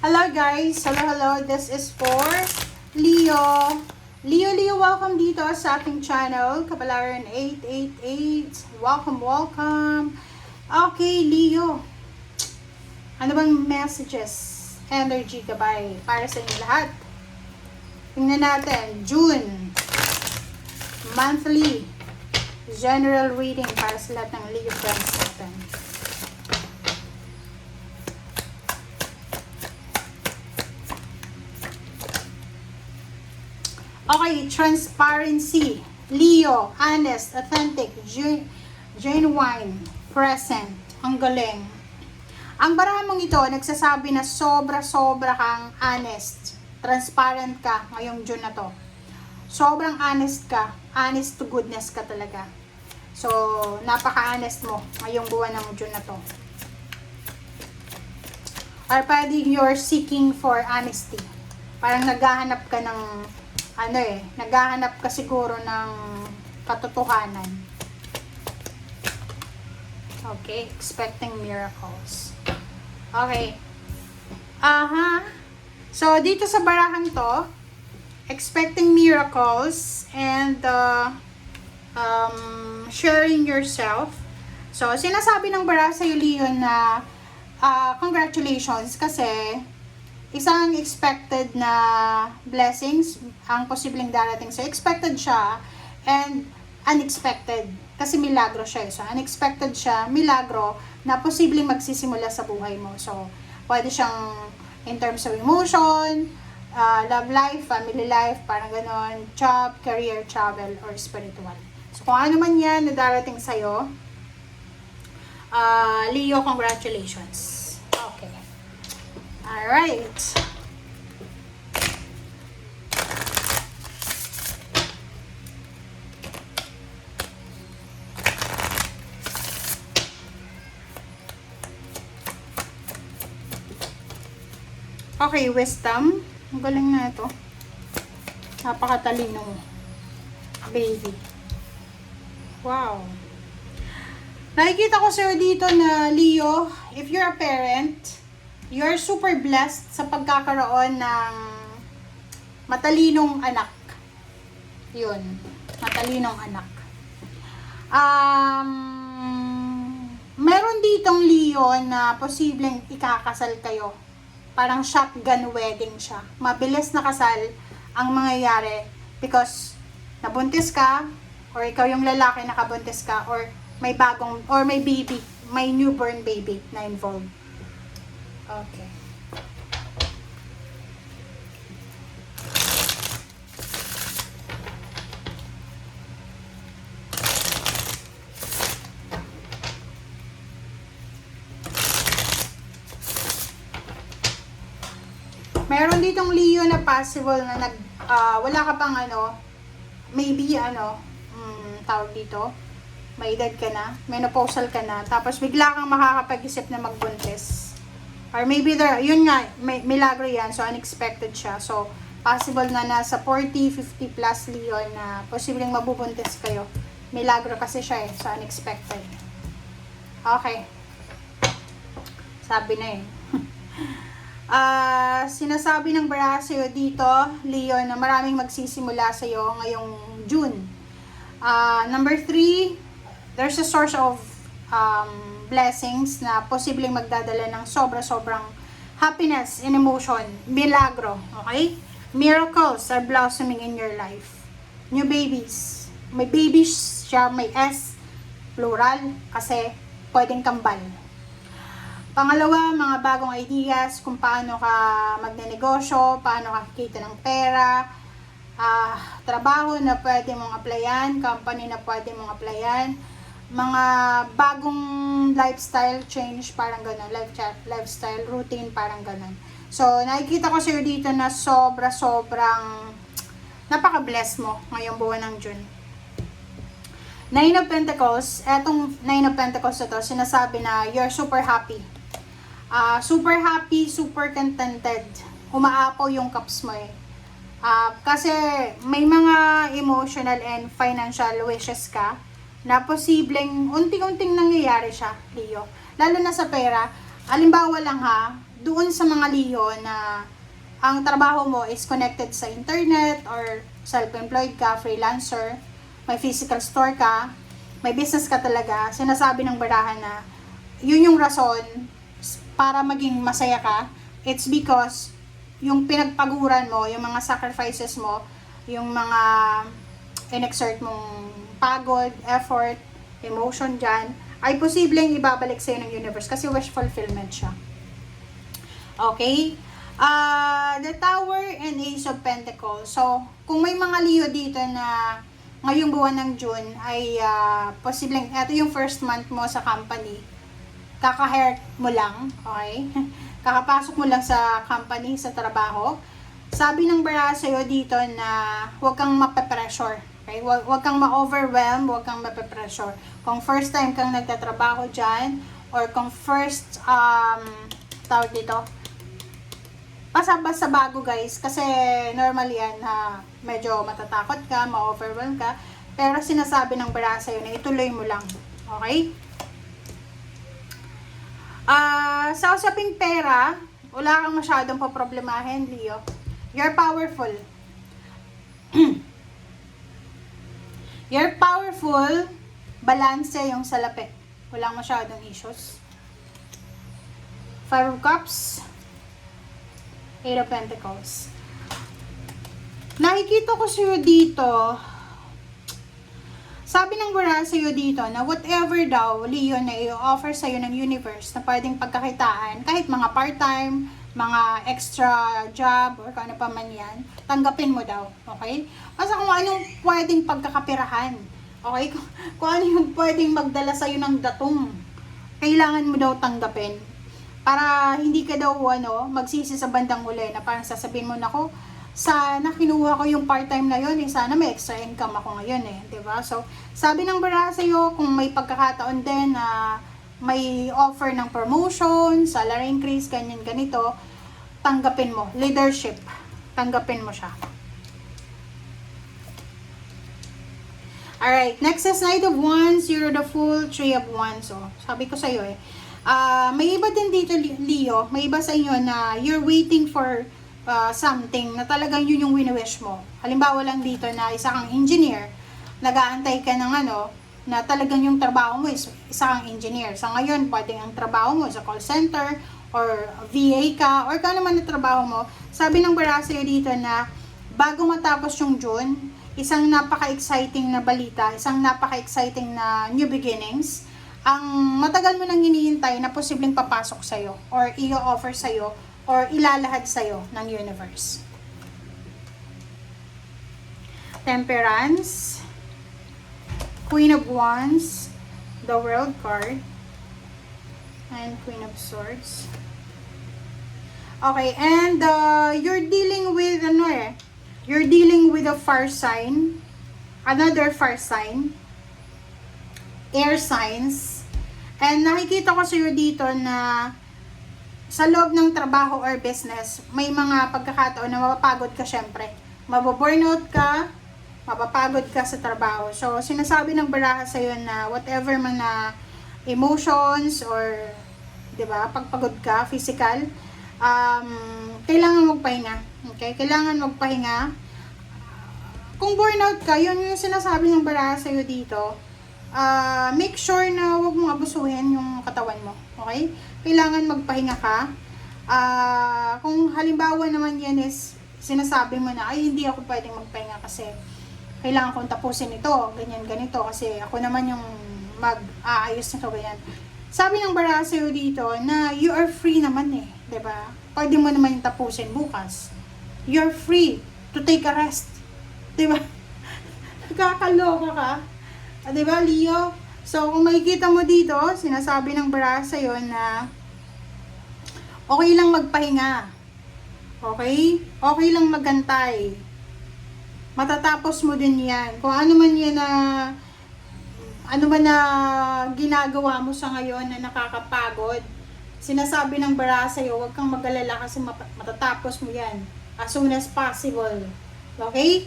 Hello guys! Hello! This is for Leo. Leo, welcome dito sa aking channel. Kapalaran 888. Welcome. Okay, Leo. Ano bang messages, energy gabay para sa inyo lahat? Tingnan natin. June. Monthly. General reading para sa lahat ng Leo friends natin. Okay, transparency. Leo, honest, authentic, genuine, present. Ang galing. Ang barahan mong ito, nagsasabi na sobra-sobra kang honest. Transparent ka ngayong June na to. Sobrang honest ka. Honest to goodness ka talaga. So, napaka-honest mo ngayong buwan ng June na to. Or pwede you're seeking for honesty. Parang naghahanap ka ng naghahanap ka siguro ng katotohanan. Okay, expecting miracles. Okay. So, dito sa barahang to, expecting miracles and sharing yourself. So, sinasabi ng baraha sa'yo, Leo, na congratulations kasi isang expected na blessings ang posibleng darating. So, expected siya and unexpected. Kasi milagro siya. So, unexpected siya, milagro, na posibleng magsisimula sa buhay mo. So, pwede siyang in terms of emotion, love life, family life, parang ganon, job, career, travel, or spiritual. So, kung ano man yan na darating sa'yo, Leo, congratulations. Okay. Alright. Okay, wisdom. Ang galing na ito. Napakatalino mo. Baby. Wow. Nakikita ko sa'yo dito na, Leo, if you're a parent, you're super blessed sa pagkakaroon ng matalinong anak. Yun. Matalinong anak. Meron ditong Leo na posibleng ikakasal kayo. Parang shotgun wedding siya. Mabilis na kasal ang mangyayari because nabuntis ka or ikaw yung lalaki nakabuntis ka or may bagong or may baby, may newborn baby na involved. Okay. Meron ditong Leo na possible na wala ka pang maybe tawag dito, may edad ka na, menopausal ka na, tapos bigla kang makakapag-isip na magbuntis. Or maybe yun nga, may milagro yan, so unexpected siya. So, possible na nasa 40, 50 plus Leo na posibleng mabubuntis kayo. Milagro kasi siya so unexpected. Okay. Sabi na sinasabi ng baraha sa'yo dito, Leo, na maraming magsisimula sa'yo ngayong June. Number 3, there's a source of blessings na posibleng magdadala ng sobra-sobrang happiness and emotion. Milagro, okay? Miracles are blossoming in your life. New babies. May babies siya, may S, plural, kasi pwedeng kambal. Pangalawa, mga bagong ideas kung paano ka magnenegosyo, paano ka kikita ng pera, trabaho na pwede mong applyan, company na pwede mong applyan, mga bagong lifestyle change, parang gano'n, lifestyle routine, parang gano'n. So, nakikita ko sa'yo dito na sobrang napaka-bless mo ngayong buwan ng June. Nine of Pentacles, etong Nine of Pentacles na to, sinasabi na you're super happy. Super happy, super contented. Umaapaw yung cups mo kasi may mga emotional and financial wishes ka na posibleng unting-unting nangyayari siya, Leo. Lalo na sa pera. Halimbawa lang doon sa mga Leo na ang trabaho mo is connected sa internet or self-employed ka, freelancer, may physical store ka, may business ka talaga, sinasabi ng barahan na yun yung rason para maging masaya ka. It's because yung pinagpaguran mo, yung mga sacrifices mo, yung mga in-exert mong pagod, effort, emotion dyan, ay posibleng ibabalik sa'yo ng universe kasi wish fulfillment siya. Okay? The Tower and Ace of Pentacles. So, kung may mga Leo dito na ngayong buwan ng June ay posibleng, ito yung first month mo sa company, kaka-hire mo lang, okay? Kakapasok mo lang sa company, sa trabaho. Sabi ng bara sa'yo dito na huwag kang mape-pressure. Okay? Huwag kang ma-overwhelm, huwag kang mape-pressure. Kung first time kang nagtatrabaho dyan, or kung first, tawag dito, basta bago guys, kasi normal yan na medyo matatakot ka, ma-overwhelm ka, pero sinasabi ng bara sa'yo na ituloy mo lang. Okay? Sa usaping pera, wala kang masyadong paproblemahin, Leo. You're powerful. You're powerful, balanse yung salapi. Walang masyadong issues. 5 of Cups, 8 of Pentacles. Nakikita ko sa'yo dito, sabi ng bara sa'yo dito na whatever daw, Leo, na i-offer sa'yo ng universe na pwedeng pagkakitaan, kahit mga part-time, mga extra job, or kung ano pa man yan, tanggapin mo daw, okay? Kasi kung anong pwedeng pagkakapirahan, okay? Kung ano yung pwedeng magdala sa'yo ng datong, kailangan mo daw tanggapin. Para hindi ka daw, magsisi sa bandang huli na parang sasabihin mo, nako, sana kinuha ko yung part-time na yun, sana may extra income ako ngayon diba? So, sabi ng bara sa'yo, kung may pagkakataon din na may offer ng promotion, salary increase, ganito, tanggapin mo. Leadership, tanggapin mo siya. Alright, next is Knight of Wands, You're the Fool, Three of Wands. So, sabi ko sa'yo may iba din dito, Leo, may iba sa inyo na you're waiting for something na talagang yun yung wini-wish mo. Halimbawa lang dito na isa kang engineer, nag-aantay ka ng na talagang yung trabaho mo is isa kang engineer. Sa ngayon, pwedeng ang trabaho mo sa call center, or VA ka, or kung naman na trabaho mo. Sabi ng bara sa'yo dito na bago matapos yung June, isang napaka-exciting na balita, isang napaka-exciting na new beginnings, ang matagal mo nang hinihintay na posibleng papasok sa'yo, or i-offer sa'yo, or ilalahad sa'yo ng universe. Temperance, Queen of Wands, the World card, and Queen of Swords. Okay, and you're dealing with you're dealing with a fire sign, another fire sign, air signs, and nakikita ko sa'yo dito na sa loob ng trabaho or business, may mga pagkakataon na mapapagod ka syempre. Mababurnout ka, mapapagod ka sa trabaho. So, sinasabi ng baraha sa'yo na whatever man na emotions or, diba, pagpagod ka, physical, kailangan magpahinga. Okay? Kailangan magpahinga. Kung burnout ka, yun yung sinasabi ng baraha sa'yo dito. Make sure na huwag mong abusuhin yung katawan mo. Okay? Kailangan magpahinga ka. Kung halimbawa naman yan is sinasabi mo na, ay hindi ako pwedeng magpahinga kasi kailangan kong tapusin ito, ganyan, ganito, kasi ako naman yung mag-aayos nito, ganyan. Sabi ng bara sa'yo dito na you are free naman diba? Pwede mo naman yung tapusin bukas. You're free to take a rest. Diba? Nakakaloka ka. Diba, Leo? So, kung makikita mo dito, sinasabi ng bara sa'yo na okay lang magpahinga. Okay? Okay lang magantay. Matatapos mo din yan. Kung ano man yan na ginagawa mo sa ngayon na nakakapagod, sinasabi ng bara sa'yo, huwag kang mag-alala kasi matatapos mo yan as soon as possible. Okay?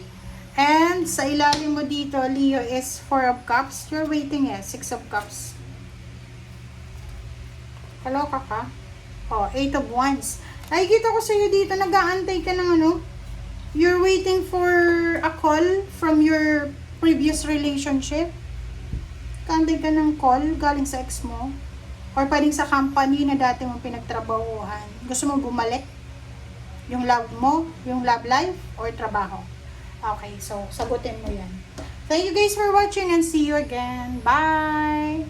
And sa ilalim mo dito, Leo, is 4 of Cups. You're waiting 6 of Cups. Kaloka ka. Oh, 8 of Wands. Nakikita ko sa'yo dito, nag-aantay ka ng ano, you're waiting for a call from your previous relationship. Kaantay ka ng call galing sa ex mo. Or pwedeng sa company na dati mong pinagtrabahuhan. Gusto mo bumalik? Yung love mo, yung love life, or trabaho. Okay, so sagutin mo yan. Thank you guys for watching and see you again. Bye!